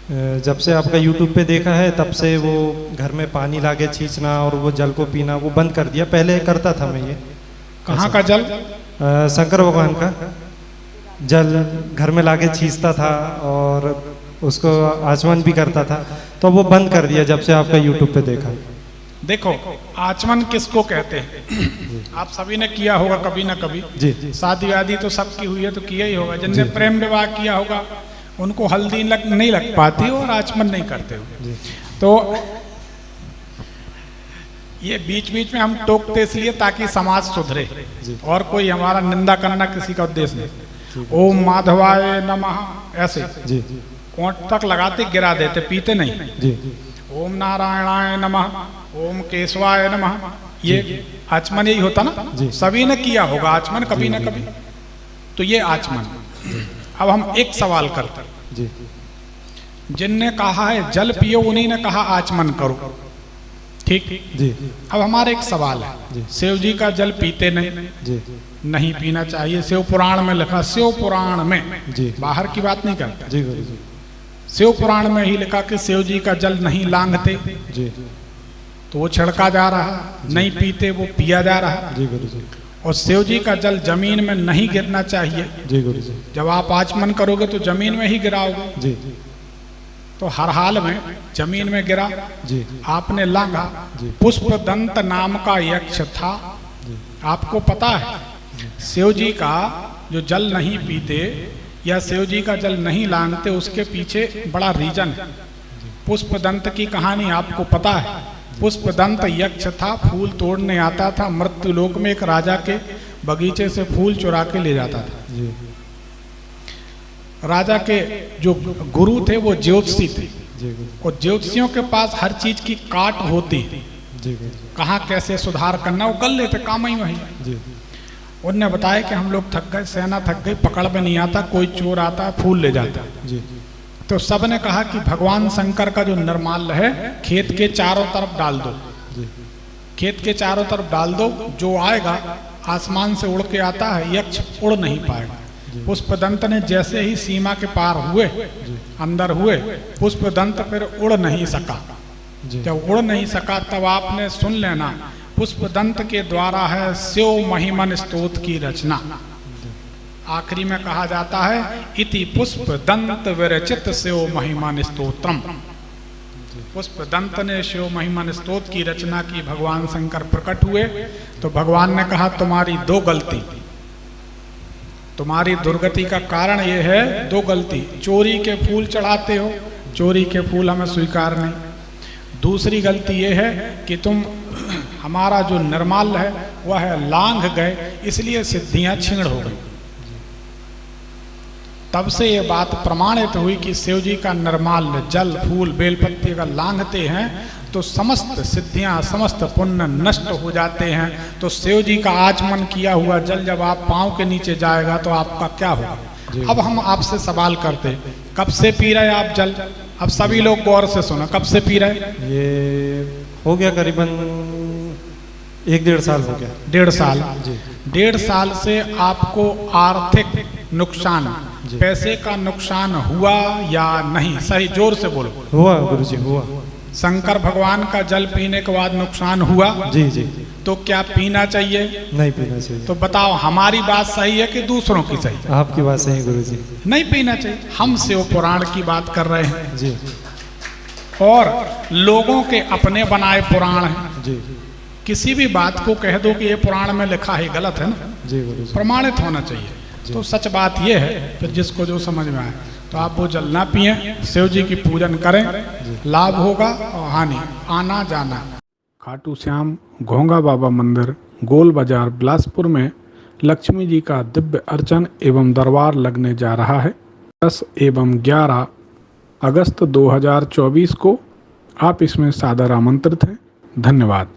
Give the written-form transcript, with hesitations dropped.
जब से आपका यूट्यूब पे देखा है तब से वो घर में पानी लाके छींचना और वो जल को पीना वो बंद कर दिया। पहले करता था मैं ये। कहाँ का जल? शंकर भगवान का जल घर में लाके छींचता था और उसको आचमन भी करता था, तो वो बंद कर दिया जब से आपका यूट्यूब पे देखा। देखो, आचमन किसको कहते हैं? आप सभी ने किया होगा कभी ना कभी। जी। शादी वादी तो सबकी हुई है तो किया ही होगा। जिनने प्रेम विवाह किया होगा उनको हल्दी नहीं लग पाती और आचमन नहीं करते हो। तो ये बीच बीच में हम टोकते इसलिए ताकि समाज सुधरे, और कोई हमारा निंदा करना किसी का उद्देश्य नहीं। ओम माधवाय नमः ऐसे कोंट तक लगाते गिरा देते, पीते नहीं। ओम नारायणाय नमः, ओम केशवाय नमः, ये आचमन यही होता ना। सभी ने किया होगा आचमन कभी ना कभी। तो ये आचमन। अब हम एक सवाल करते हैं। जिनने कहा है जल पियो उन्हीं ने कहा आचमन करो, ठीक जी। अब हमारा एक सवाल है, शिव जी का जल पीते नहीं पीना चाहिए। शिव पुराण में लिखा, शिव पुराण में, बाहर की बात नहीं करता, शिव पुराण में ही लिखा कि शिव जी का जल नहीं लांघते। तो वो छिड़का जा रहा, नहीं पीते, वो पिया जा रहा। और शिव जी का जल जमीन में नहीं गिरना चाहिए। जब आप आचमन करोगे तो जमीन में ही गिराओगे। तो हर हाल में जमीन में गिरा, आपने लांघा। पुष्पदंत नाम का यक्ष था, आपको पता है। शिव जी का जो जल नहीं पीते या शिव जी का जल नहीं लांघते, उसके पीछे बड़ा रीजन है। पुष्पदंत की कहानी आपको पता है। पुष्पदंत यक्ष था, फूल तोड़ने आता था। मृत्यु लोक में एक राजा के बगीचे से फूल चुरा के ले जाता था। राजा के जो गुरु थे वो ज्योतिषी थे, और ज्योतिषियों के पास हर चीज की काट होती, कहाँ कैसे सुधार करना वो कर लेते, काम ही वही। उनने बताया कि हम लोग थक गए, सेना थक गई, पकड़ में नहीं आता, कोई चोर आता है फूल ले जाता है। तो सब ने कहा कि भगवान शंकर का जो निर्माल्य है खेत के चारों तरफ डाल दो, खेत के चारों तरफ डाल दो। जो आएगा आसमान से उड़ के आता है, यक्ष उड़ नहीं पाएगा। पुष्पदंत ने जैसे ही सीमा के पार हुए, अंदर हुए, पुष्पदंत फिर उड़ नहीं सका। जब उड़ नहीं सका तब आपने सुन लेना, पुष्पदंत के द्वारा है शिव महिमन स्तोत्र की रचना। आखिरी में कहा जाता है, इति पुष्पदंत विरचित शिव महिमन स्तोत्रम। पुष्पदंत ने शिव महिमन स्तोत्र की रचना की। भगवान शंकर प्रकट हुए तो भगवान ने कहा, तुम्हारी दो गलती, तुम्हारी दुर्गति का कारण ये है, दो गलती। चोरी के फूल चढ़ाते हो, चोरी के फूल हमें स्वीकार नहीं। दूसरी गलती ये है कि तुम हमारा जो निर्माल्य है वह है लांघ गए, इसलिए सिद्धियां छीण हो गई। तब से ये बात प्रमाणित हुई कि शिव जी का निर्माल्य जल, फूल, बेलपत्ती का लांघते हैं तो समस्त सिद्धियां, समस्त पुण्य नष्ट हो जाते हैं। तो शिव जी का आचमन किया हुआ जल जब आप पांव के नीचे जाएगा तो आपका क्या होगा? अब हम आपसे सवाल करते, कब से पी रहे आप जल? अब सभी लोग गौर से सुनो, कब से पी रहे? ये हो गया करीबन 1-1.5 साल हो गया। 1.5 साल। 1.5 साल से आपको आर्थिक नुकसान, पैसे का नुकसान हुआ या नहीं? सही जोर से बोलो। हुआ गुरुजी, हुआ। शंकर भगवान का जल पीने के बाद नुकसान हुआ? जी। तो क्या पीना चाहिए? नहीं पीना चाहिए। तो बताओ, हमारी बात सही है कि दूसरों की सही? आपकी बात सही गुरुजी। नहीं पीना चाहिए। हम शिव पुराण की बात कर रहे हैं जी, और लोगों के अपने बनाए पुराण हैं जी। किसी भी बात को कह दो कि ये पुराण में लिखा है, गलत है ना। जी गुरुजी। प्रमाणित होना चाहिए। तो सच बात ये है, फिर जिसको जो समझ में आए। तो आप वो जल ना पिए, शिव जी की पूजन करें, लाभ होगा और हानि आना जाना। खाटू श्याम घोंगा बाबा मंदिर, गोल बाजार, बिलासपुर में लक्ष्मी जी का दिव्य अर्चन एवं दरबार लगने जा रहा है 10 एवं 11 अगस्त 2024 को। आप इसमें सादर आमंत्रित हैं। धन्यवाद।